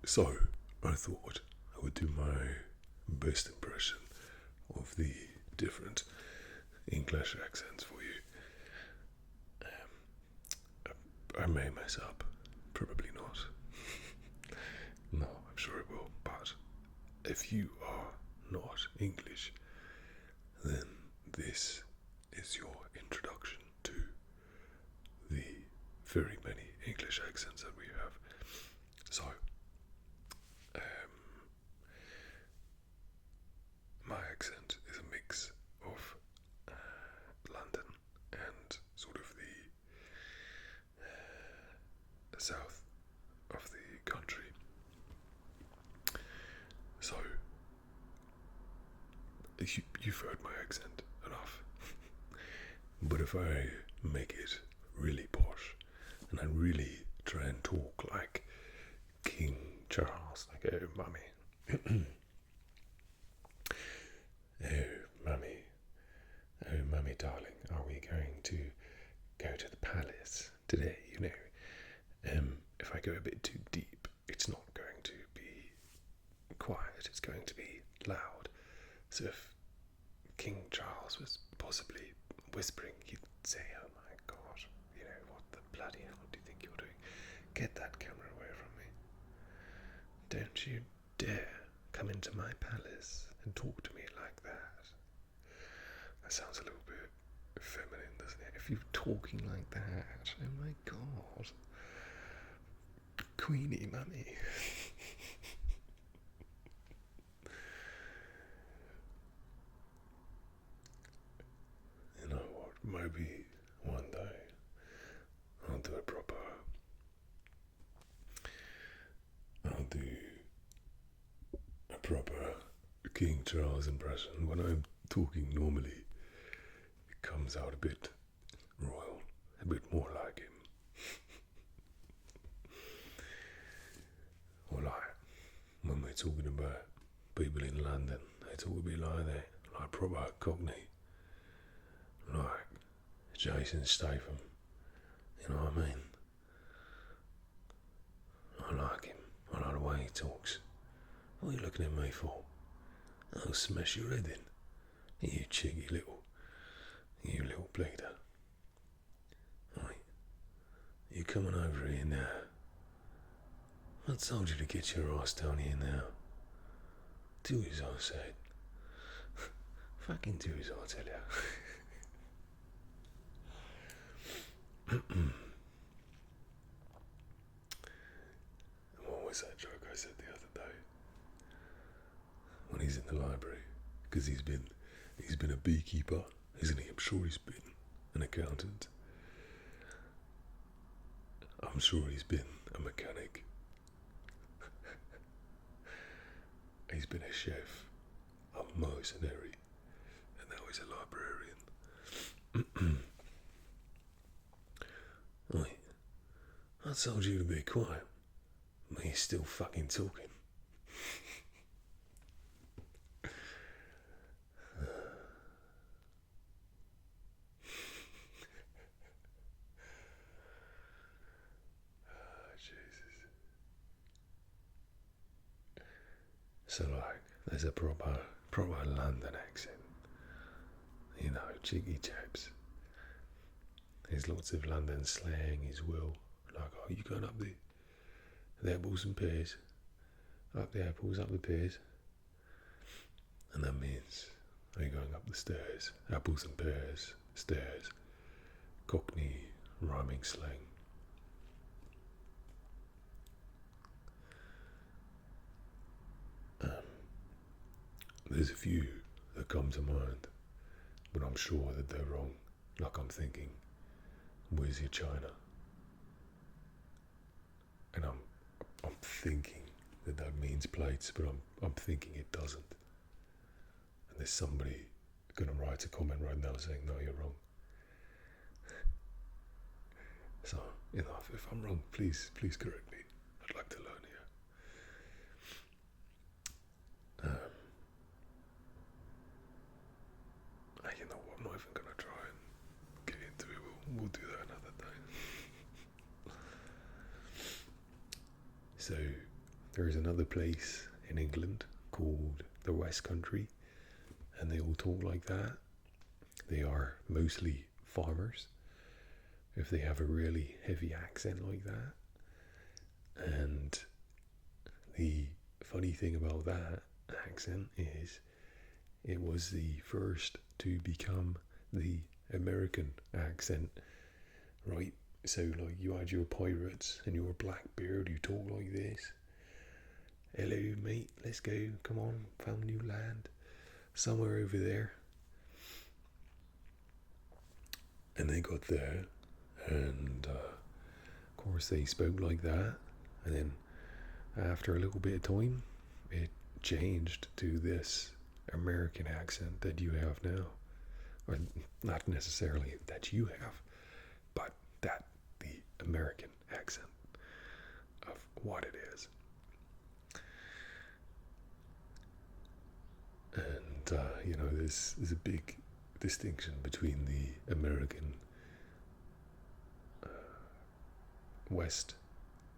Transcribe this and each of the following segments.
So, I thought I would do my best impression of the different English accents for you. I may mess up, probably not. No, I'm sure it will, but if you are not English, then this is your introduction to the very many English accents that we have. So, my accent is a mix of London and sort of the south of the country. So, you've heard my accent enough. But if I make it really posh and I really try and talk like King Charles, like, oh, mummy. Oh, mummy, darling, are we going to go to the palace today? If I go a bit too deep, it's not going to be quiet, it's going to be loud. So if King Charles was possibly whispering, he'd say, oh my god, what the bloody hell do you think you're doing? Get that camera away from me. Don't you dare come into my palace and talk to me like that. That sounds a little bit feminine, doesn't it? If you're talking like that, oh my god. Queenie mummy. You know what? Maybe one day I'll do a proper King Charles impression. When I'm talking normally, it comes out a bit royal, a bit more like him. Or like when we're talking about people in London, they talk a bit like that, like proper Cockney, like Jason Statham. You know what I mean? I like him. I like the way he talks. What are you looking at me for? I'll smash your head in. You cheeky little bleeder. Right. You coming over here now? I told you to get your ass down here now. Do as I said. Fucking do as I tell you. What was that joke I said the other day? When he's in the library, because he's been a beekeeper, isn't he? I'm sure he's been an accountant. I'm sure he's been a mechanic. He's been a chef, a mercenary, and now he's a librarian. Wait, I told you to be quiet, but you're still fucking talking. So like, there's a proper London accent. Cheeky chaps. There's lots of London slang as well. Like, oh, you going up the apples and pears? Up the apples, up the pears. And that means, are you going up the stairs? Apples and pears, stairs. Cockney rhyming slang. There's a few that come to mind, but I'm sure that they're wrong. Like I'm thinking, where's your China? And I'm thinking that means plates, but I'm thinking it doesn't. And there's somebody gonna write a comment right now saying, no, you're wrong. So, if I'm wrong, please correct me. I'd like to learn here. You know what, I'm not even gonna try and get into it. We'll do that another day. So, there's another place in England called the West Country, and they all talk like that. They are mostly farmers, if they have a really heavy accent like that. And the funny thing about that accent is it was the first to become the American accent, right? So, like, you had your pirates and your Blackbeard, you talk like this. Hello, mate, let's go. Come on, found new land. Somewhere over there. And they got there, and of course, they spoke like that. And then, after a little bit of time, it changed to this American accent that you have now. Or not necessarily that you have, but that the American accent of what it is. And, there's a big distinction between the American West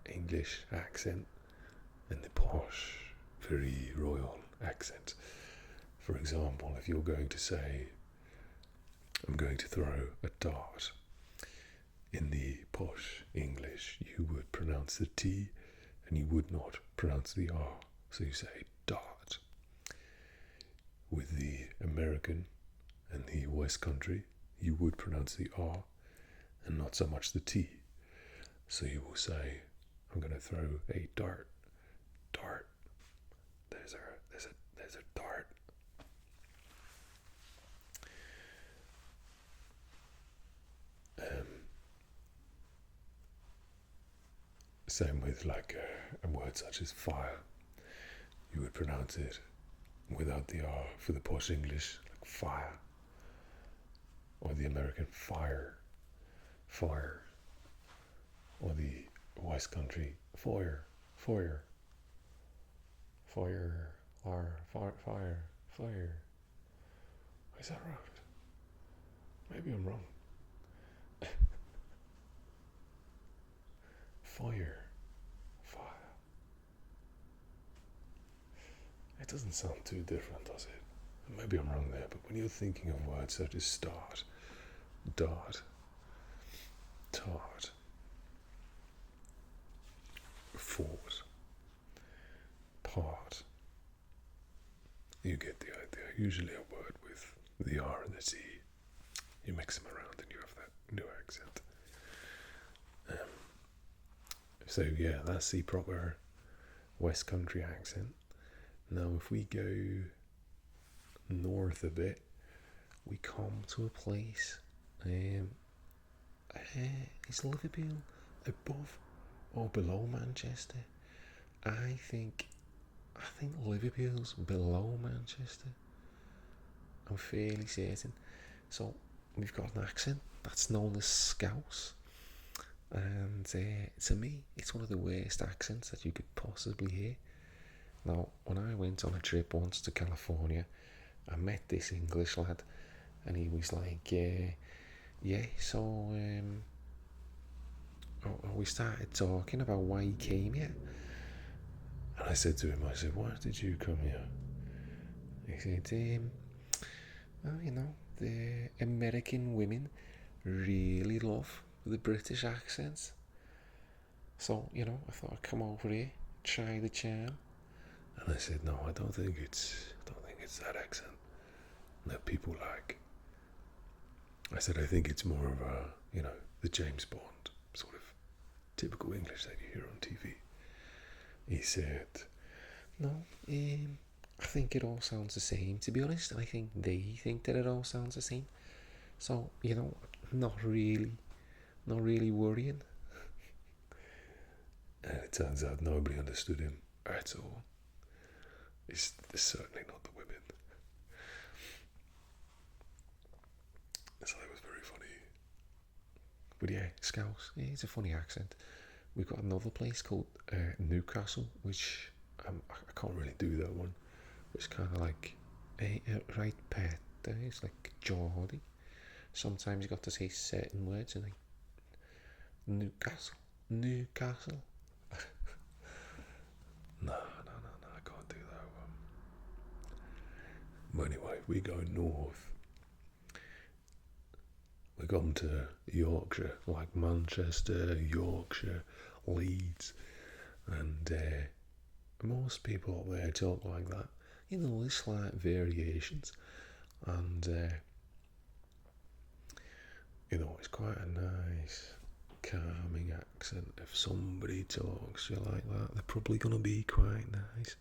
English accent and the posh, very royal accent. For example, if you're going to say, I'm going to throw a dart, in the posh English, you would pronounce the T and you would not pronounce the R. So you say dart. With the American and the West Country, you would pronounce the R and not so much the T. So you will say, I'm going to throw a dart. Dart. There's a dart. Same with like a word such as fire. You would pronounce it without the R for the posh English, like fire. Or the American fire. Fire. Or the West Country fire. Fire. Fire. Fire. Fire. Is that right? Maybe I'm wrong. Fire. Fire. It doesn't sound too different, does it? Maybe I'm wrong there, but when you're thinking of words such as start, dart, tart, fort, part, you get the idea. Usually a word with the R and the T, you mix them around and you have that new accent. So yeah, that's the proper West Country accent. Now if we go north a bit, we come to a place, is Liverpool above or below Manchester? I think Liverpool's below Manchester. I'm fairly certain. So we've got an accent that's known as Scouse. And to me, it's one of the worst accents that you could possibly hear. Now, when I went on a trip once to California, I met this English lad, and he was like, so we started talking about why he came here. And I said to him, why did you come here? He said, well, the American women really love the British accents. So, I thought I'd come over here, try the charm. And I said, no, I don't think it's that accent that people like. I said, I think it's more of a, the James Bond sort of typical English that you hear on TV. He said, no, I think it all sounds the same, to be honest. I think they think that it all sounds the same. So, not really worrying. And it turns out nobody understood him at all. It's certainly not the women. So that was very funny. But yeah, Scouse, it's a funny accent. We've got another place called Newcastle, which I can't really do that one. It's kind of like right pet. It's like Geordie. Sometimes you got to say certain words and like Newcastle. No, anyway, we go north. We come to Yorkshire, like Manchester, Yorkshire, Leeds, and most people up there talk like that. You know, there's slight variations, and you know, it's quite a nice, calming accent. If somebody talks to you like that, they're probably going to be quite nice,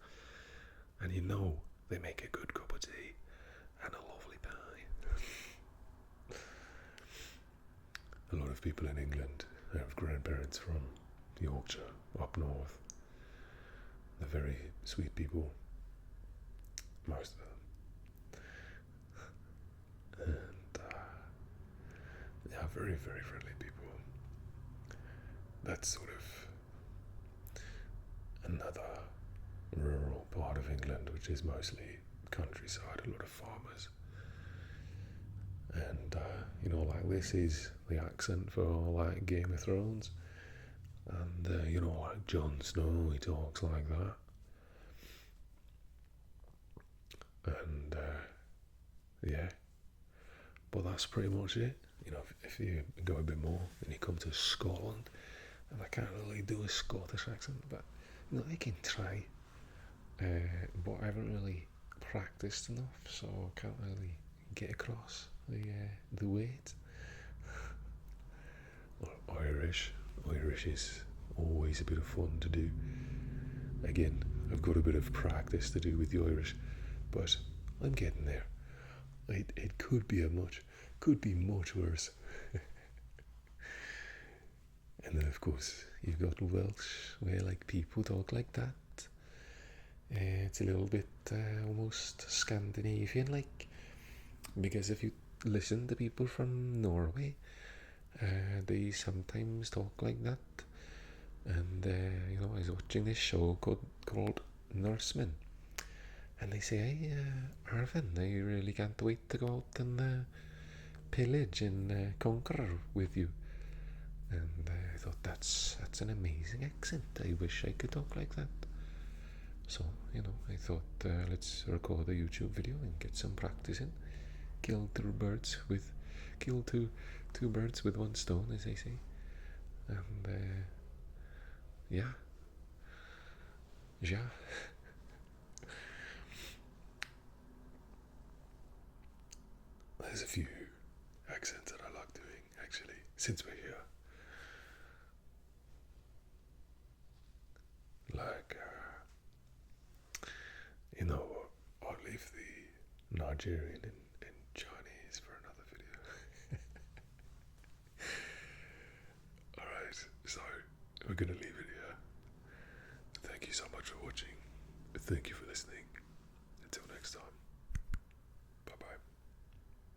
and you know, they make a good cup of tea and a lovely pie. A lot of people in England have grandparents from Yorkshire, up north. They're very sweet people, most of them. And they are very, very friendly people. That's sort of another rural part of England, which is mostly countryside, a lot of farmers. And, you know, like this is the accent for like Game of Thrones. And, you know, like Jon Snow, he talks like that. And, yeah. But that's pretty much it. You know, if you go a bit more and you come to Scotland, and I can't really do a Scottish accent, but, you know, I can try. But I haven't really practiced enough, so I can't really get across the weight. Irish is always a bit of fun to do. Again, I've got a bit of practice to do with the Irish, but I'm getting there. It could be much worse. And then of course you've got Welsh, where like people talk like that. It's a little bit almost Scandinavian like, because if you listen to people from Norway, they sometimes talk like that. And you know, I was watching this show called Nursemen, and they say, "Hey, Arvin, I really can't wait to go out and pillage and conquer with you." And I thought that's an amazing accent. I wish I could talk like that. So, you know, I thought let's record a YouTube video and get some practice in. Kill two birds with one stone, as they say. And yeah. There's a few accents that I like doing, actually, since we're here. Like, you know, I'll leave the Nigerian and Chinese for another video. Alright, so we're gonna leave it here. Thank you so much for watching. Thank you for listening.